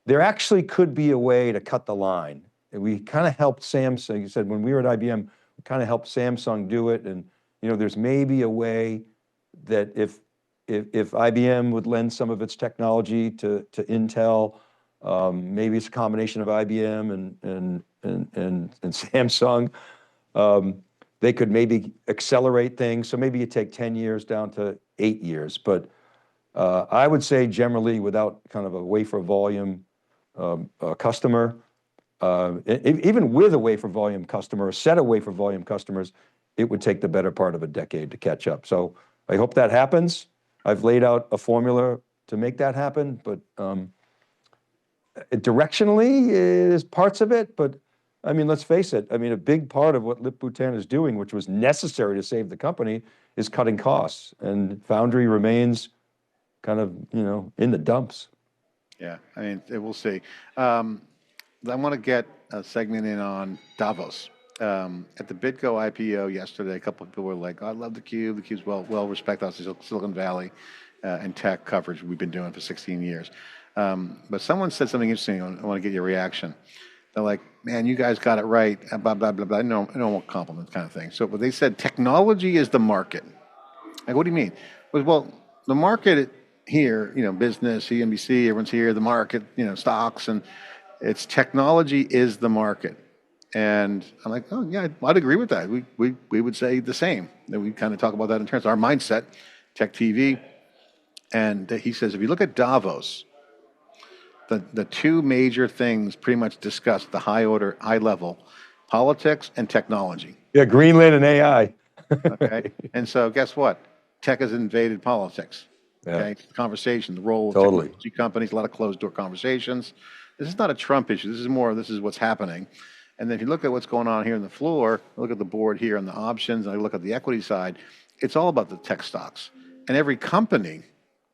there actually could be a way to cut the line. And we kind of helped Samsung. He said, when we were at IBM, we kind of helped Samsung do it. And, there's maybe a way that if IBM would lend some of its technology to Intel, maybe it's a combination of IBM and Samsung, they could maybe accelerate things. So maybe you take 10 years down to 8 years. But I would say generally without kind of a wafer volume customer, even with a wafer volume customer, a set of wafer volume customers, it would take the better part of a decade to catch up. So I hope that happens. I've laid out a formula to make that happen, but directionally is parts of it. But I mean, let's face it. I mean, a big part of what Lip-Bu-Tan is doing, which was necessary to save the company, is cutting costs. And foundry remains kind of, in the dumps. Yeah, I mean, we'll see. I want to get a segment in on Davos. At the BitGo IPO yesterday, a couple of people were like, oh, I love theCUBE. theCUBE's well respected, obviously, Silicon Valley and tech coverage we've been doing for 16 years. But someone said something interesting. I want to get your reaction. They're like, man, you guys got it right, blah, blah, blah, blah. No compliment kind of thing. So but they said technology is the market. Like, what do you mean? Well, the market here, business, CNBC, everyone's here, the market, stocks, and it's technology is the market. And I'm like, oh yeah, I'd agree with that. We would say the same. That we kind of talk about that in terms of our mindset, tech TV. And he says, if you look at Davos, the 2 major things pretty much discussed the high level, politics and technology. Yeah, Greenland and AI. Okay, and so guess what? Tech has invaded politics. Okay, yeah. Conversation, the role of technology companies, a lot of closed door conversations. This is not a Trump issue. This is what's happening. And then if you look at what's going on here on the floor, look at the board here on the options, and I look at the equity side, it's all about the tech stocks. And every company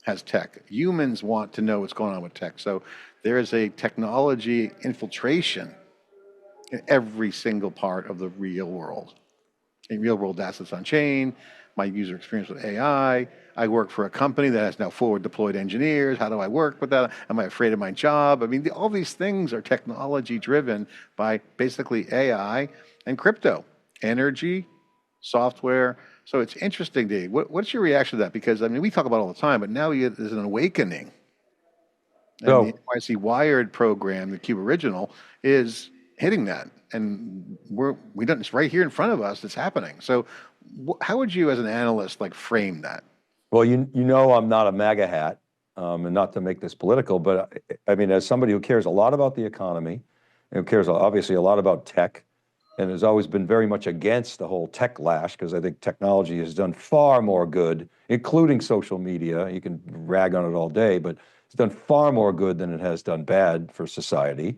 has tech. Humans want to know what's going on with tech. So there is a technology infiltration in every single part of the real world. In real world assets on chain, my user experience with AI. I work for a company that has now forward deployed engineers. How do I work with that? Am I afraid of my job? I mean, all these things are technology driven by basically AI and crypto, energy, software. So it's interesting, Dave. What's your reaction to that? Because I mean, we talk about it all the time, but now there's an awakening. And the NYSE Wired program, the CUBE Original, is hitting that. And it's right here in front of us. It's happening. So how would you, as an analyst, frame that? Well, I'm not a MAGA hat, and not to make this political, but I mean, as somebody who cares a lot about the economy, and who cares obviously a lot about tech, and has always been very much against the whole tech lash, because I think technology has done far more good, including social media. You can rag on it all day, but it's done far more good than it has done bad for society.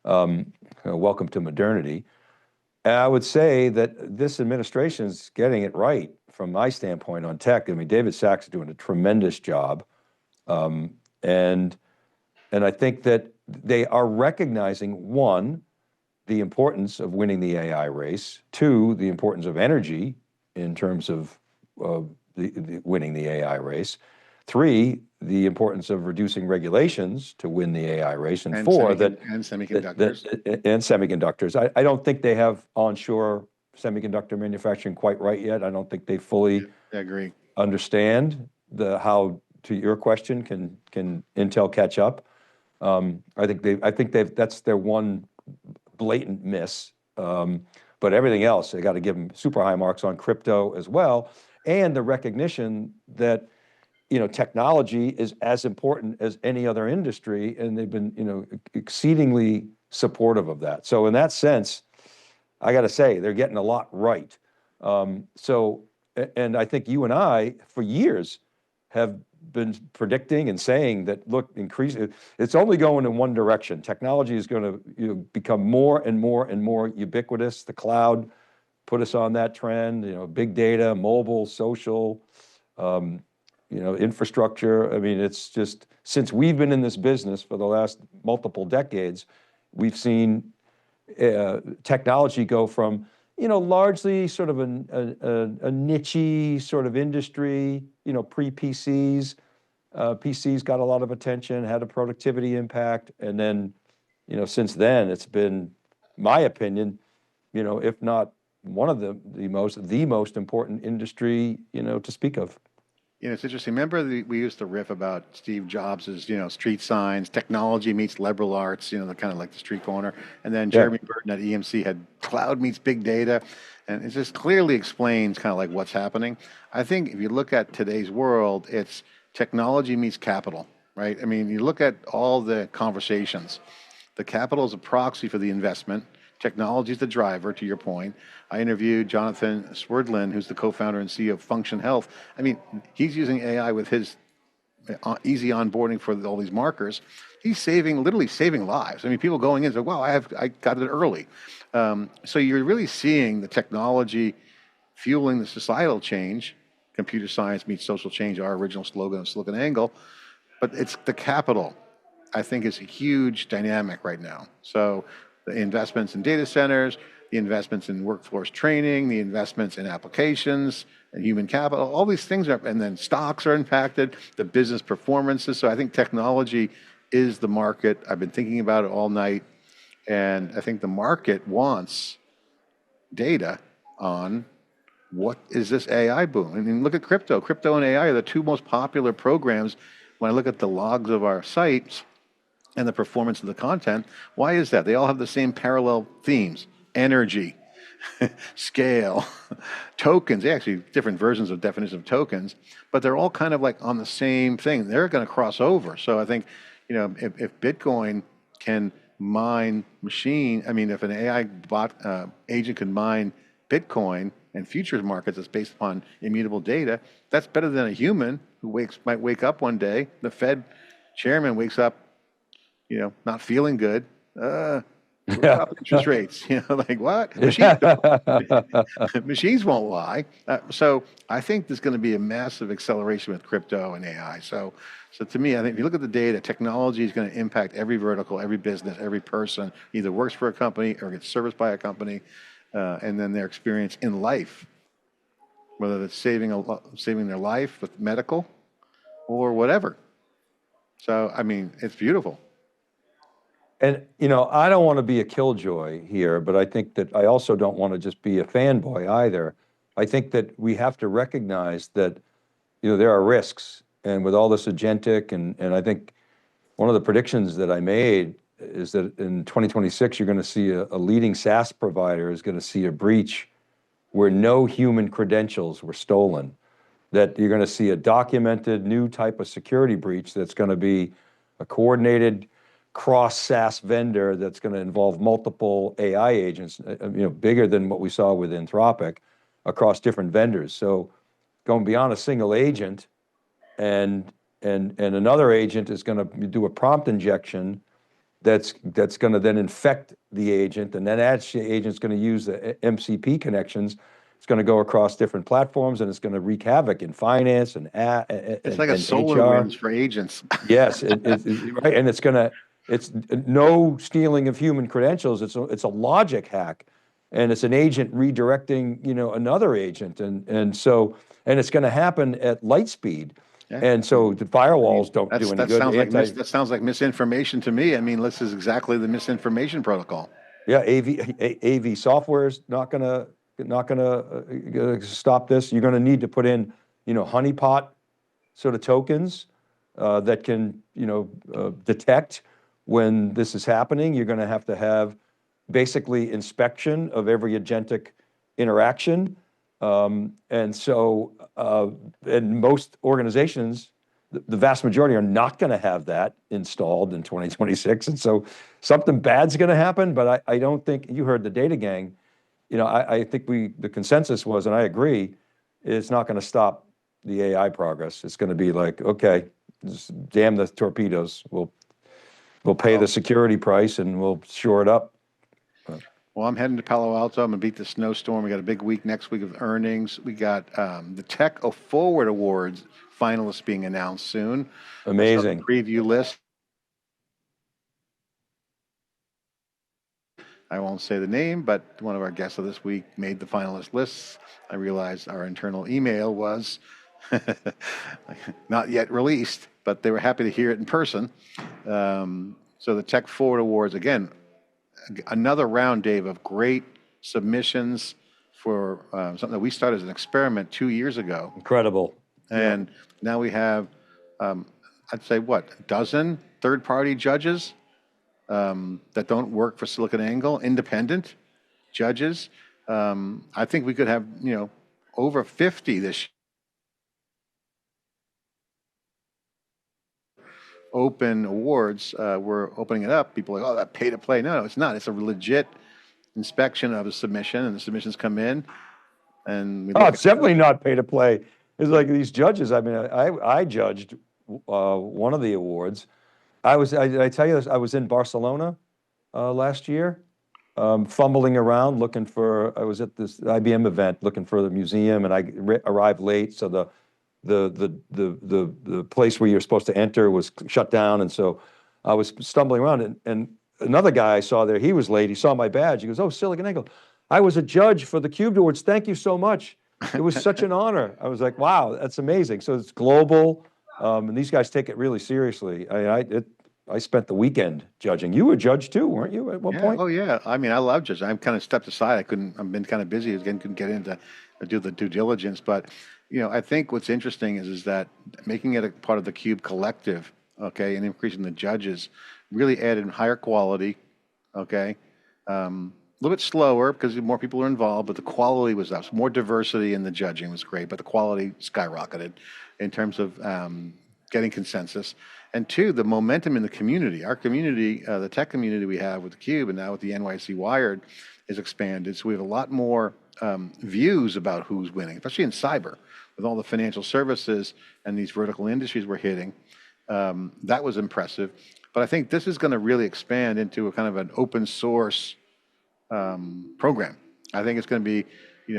Welcome to modernity. And I would say that this administration is getting it right from my standpoint on tech. I mean, David Sachs is doing a tremendous job. Um, and, and I think that they are recognizing, one, the importance of winning the AI race, two, the importance of energy in terms of winning the AI race, three, the importance of reducing regulations to win the AI race, and four, and semiconductors. and semiconductors. I don't think they have onshore semiconductor manufacturing quite right yet. I don't think they fully I agree. understand how, to your question, can Intel catch up? I think that's their one blatant miss. But everything else, they got to give them super high marks on crypto as well, and the recognition that technology is as important as any other industry, and they've been exceedingly supportive of that. So in that sense, I got to say they're getting a lot right. And I think you and I, for years, have been predicting and saying that, look, it's only going in one direction. Technology is going to become more and more and more ubiquitous. The cloud put us on that trend, big data, mobile, social, infrastructure. I mean, it's just, since we've been in this business for the last multiple decades, we've seen technology go from largely sort of a niche-y sort of industry, pre-PCs. PCs got a lot of attention, had a productivity impact, and then, since then, it's been, my opinion, if not one of the most important industry, to speak of. It's interesting. Remember, we used to riff about Steve Jobs's, street signs, technology meets liberal arts, the kind of like the street corner. And then Jeremy Burton at EMC had cloud meets big data. And it just clearly explains kind of like what's happening. I think if you look at today's world, it's technology meets capital, right? I mean, you look at all the conversations. The capital is a proxy for the investment. Technology is the driver, to your point. I interviewed Jonathan Swerdlin, who's the co-founder and CEO of Function Health. I mean, he's using AI with his easy onboarding for all these markers. He's literally saving lives. I mean, people going in say, wow, I got it early. So you're really seeing the technology fueling the societal change. Computer science meets social change, our original slogan of SiliconANGLE. But it's the capital, I think, is a huge dynamic right now. So the investments in data centers, the investments in workforce training, the investments in applications and human capital, all these things and then stocks are impacted, the business performances. So I think technology is the market. I've been thinking about it all night. And I think the market wants data on what is this AI boom. I mean, look at crypto. Crypto and AI are the two most popular programs. When I look at the logs of our sites and the performance of the content, why is that? They all have the same parallel themes: energy, scale, tokens. They actually different versions of definition of tokens, but they're all kind of like on the same thing. They're going to cross over. So I think, if Bitcoin can mine if an AI bot agent can mine Bitcoin and futures markets that's based upon immutable data, that's better than a human who might wake up one day, the Fed chairman wakes up, not feeling good. Interest rates, like what? Machines won't lie. So I think there's going to be a massive acceleration with crypto and AI. So to me, I think if you look at the data, technology is going to impact every vertical, every business, every person either works for a company or gets serviced by a company, and then their experience in life, whether it's saving their life with medical or whatever. So, I mean, it's beautiful. And, I don't want to be a killjoy here, but I think that I also don't want to just be a fanboy either. I think that we have to recognize that, there are risks, and with all this agentic, and I think one of the predictions that I made is that in 2026, you're going to see a leading SaaS provider is going to see a breach where no human credentials were stolen, that you're going to see a documented new type of security breach that's going to be a coordinated cross SaaS vendor that's going to involve multiple AI agents, bigger than what we saw with Anthropic across different vendors. So going beyond a single agent and another agent is going to do a prompt injection that's going to then infect the agent, and then that agent's going to use the MCP connections. It's going to go across different platforms, and it's going to wreak havoc in finance and It's like a and HR. SolarWinds for agents. Yes, right, and it's no stealing of human credentials. It's a logic hack, and it's an agent redirecting, another agent, and it's going to happen at light speed, Yeah. and so the firewalls don't do any That good. that sounds like misinformation to me. I mean, this is exactly the misinformation protocol. Yeah, AV software is not gonna stop this. You're gonna need to put in, honeypot sort of tokens that can, detect when this is happening. You're gonna have to have basically inspection of every agentic interaction. And most organizations, the vast majority are not going to have that installed in 2026. And so something bad's going to happen, but I don't think, you heard the data gang, I think the consensus was, and I agree, it's not going to stop the AI progress. It's going to be like, okay, just damn the torpedoes. We'll pay the security price and we'll shore it up. Well, I'm heading to Palo Alto. I'm going to beat the snowstorm. We got a big week next week of earnings. We got the Tech Forward Awards finalists being announced soon. Amazing. Preview list. I won't say the name, but one of our guests of this week made the finalist lists. I realized our internal email was not yet released, but they were happy to hear it in person. So the Tech Forward Awards, again, another round, Dave, of great submissions for something that we started as an experiment 2 years ago. Incredible. And now we have, I'd say, a dozen third-party judges that don't work for SiliconANGLE, independent judges. I think we could have, over 50 this year. Open awards, we're opening it up. People are like, oh, that pay to play. No, it's not. It's a legit inspection of a submission, and the submissions come in. And it's definitely not pay to play. It's like these judges. I mean, I judged one of the awards. I tell you this, I was in Barcelona last year, fumbling around looking for. I was at this IBM event looking for the museum, and I arrived late, so the place where you're supposed to enter was shut down, and so I was stumbling around, and another guy I saw there, he was late. He saw my badge. He goes, "Oh, SiliconANGLE, I was a judge for the CUBE Awards. Thank you so much. It was such an honor." I was like, "Wow, that's amazing." So it's global, and these guys take it really seriously. I spent the weekend judging. You were a judge too, weren't you, at one point? Oh yeah. I mean, I love judging. I've kind of stepped aside. I've been kind of busy again, couldn't get into do the due diligence, but. I think what's interesting is that making it a part of the CUBE collective, okay, and increasing the judges really added higher quality, okay, a little bit slower because more people are involved, but the quality was up. So more diversity in the judging was great, but the quality skyrocketed in terms of getting consensus. And two, the momentum in the community. Our community, the tech community we have with the CUBE and now with the NYSE Wired is expanded. So we have a lot more views about who's winning, especially in cyber. With all the financial services and these vertical industries we're hitting, that was impressive. But I think this is going to really expand into a kind of an open source program. I think it's going to be,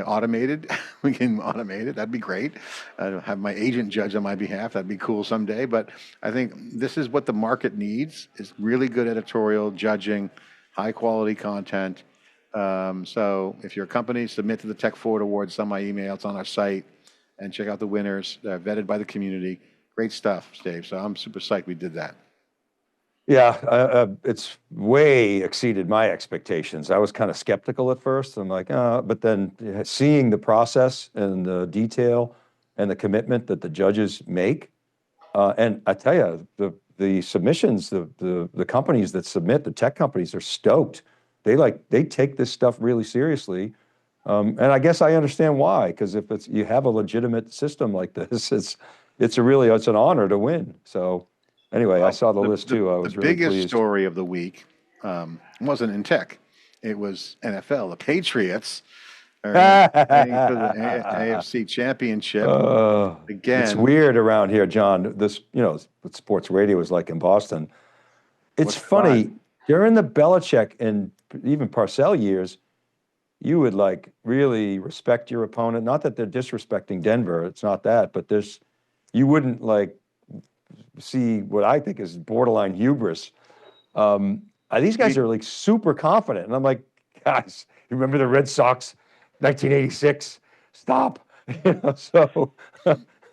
automated. We can automate it. That'd be great. Have my agent judge on my behalf. That'd be cool someday. But I think this is what the market needs: is really good editorial judging, high quality content. So if you're a company, submit to the Tech Forward Awards on my email. It's on our site. And check out the winners. They're vetted by the community. Great stuff, Dave. So I'm super psyched we did that. Yeah, it's way exceeded my expectations. I was kind of skeptical at first. I'm like, but then seeing the process and the detail and the commitment that the judges make, and I tell you, the submissions, the companies that submit, the tech companies are stoked. They take this stuff really seriously. And I guess I understand why, because if you have a legitimate system like this, it's an honor to win. So anyway, I saw the list too. I was really pleased. The biggest story of the week wasn't in tech. It was NFL. The Patriots are playing for the AFC Championship. Again, it's weird around here, John. This, what sports radio is like in Boston. It's funny. during the Belichick and even Parcells years, you would like really respect your opponent. Not that they're disrespecting Denver, it's not that, but you wouldn't like see what I think is borderline hubris. These guys are like super confident. And I'm like, guys, you remember the Red Sox, 1986? Stop. So.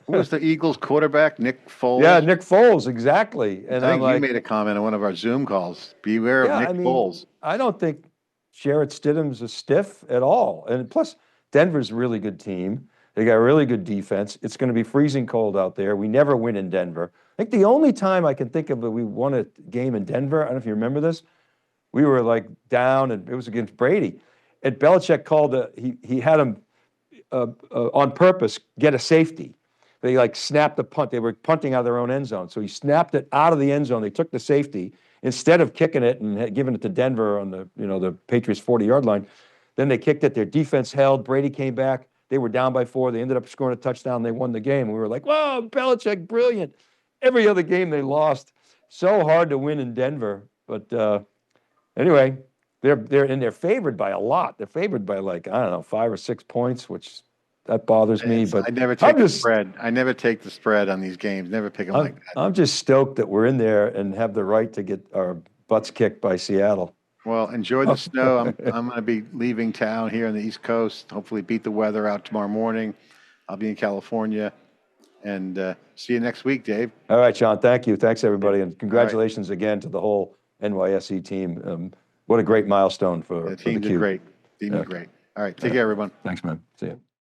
Who was the Eagles quarterback? Nick Foles? Yeah, Nick Foles, exactly. And I think I'm like, you made a comment on one of our Zoom calls. Beware yeah, of Nick Foles. I don't think Jarrett Stidham's a stiff at all. And plus, Denver's a really good team. They got a really good defense. It's going to be freezing cold out there. We never win in Denver. I think the only time I can think of that we won a game in Denver, I don't know if you remember this, we were like down and it was against Brady. And Belichick called, he had him on purpose get a safety. They like snapped the punt. They were punting out of their own end zone. So he snapped it out of the end zone. They took the safety. Instead of kicking it and giving it to Denver on the Patriots 40-yard line, then they kicked it. Their defense held. Brady came back. They were down by 4. They ended up scoring a touchdown. They won the game. We were like, whoa, Belichick, brilliant. Every other game they lost. So hard to win in Denver. But anyway, they're favored by a lot. They're favored by like, I don't know, 5 or 6 points, which that bothers me. But I never take the spread. I never take the spread on these games. Never pick them like that. I'm just stoked that we're in there and have the right to get our butts kicked by Seattle. Well, enjoy the snow. I'm going to be leaving town here on the East Coast. Hopefully beat the weather out tomorrow morning. I'll be in California. And see you next week, Dave. All right, Sean. Thank you. Thanks, everybody. And congratulations again to the whole NYSE team. What a great milestone for the team. The did great. Team did great. All right. Take care, everyone. Thanks, man. See you.